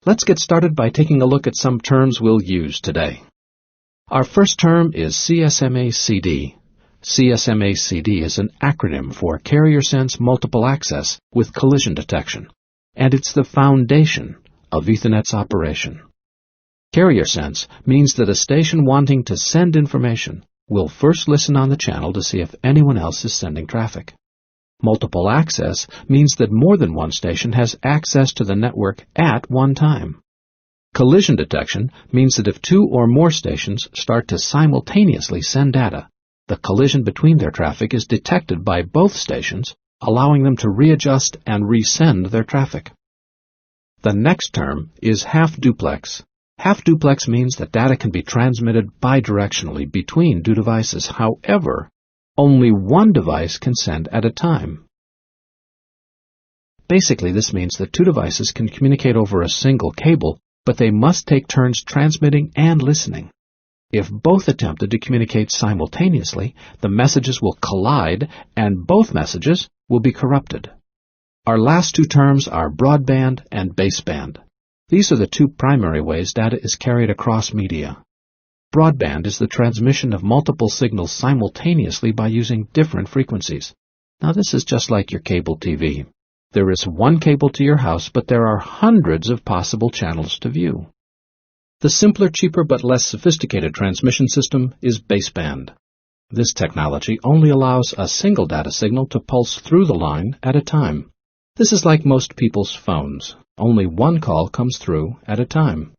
Let's get started by taking a look at some terms we'll use today. Our first term is CSMA-CD. CSMA-CD is an acronym for Carrier Sense Multiple Access with Collision Detection, and it's the foundation of Ethernet's operation. Carrier Sense means that a station wanting to send information will first listen on the channel to see if anyone else is sending traffic. Multiple access means that more than one station has access to the network at one time. Collision detection means that if two or more stations start to simultaneously send data, the collision between their traffic is detected by both stations, allowing them to readjust and resend their traffic. The next term is half-duplex. Half-duplex means that data can be transmitted bidirectionally between two devices. However, only one device can send at a time. Basically, this means that two devices can communicate over a single cable, but they must take turns transmitting and listening. If both attempted to communicate simultaneously, the messages will collide and both messages will be corrupted. Our last two terms are broadband and baseband. These are the two primary ways data is carried across media. Broadband is the transmission of multiple signals simultaneously by using different frequencies. Now, this is just like your cable TV. There is one cable to your house, but there are hundreds of possible channels to view. The simpler, cheaper, but less sophisticated transmission system is baseband. This technology only allows a single data signal to pulse through the line at a time. This is like most people's phones. Only one call comes through at a time.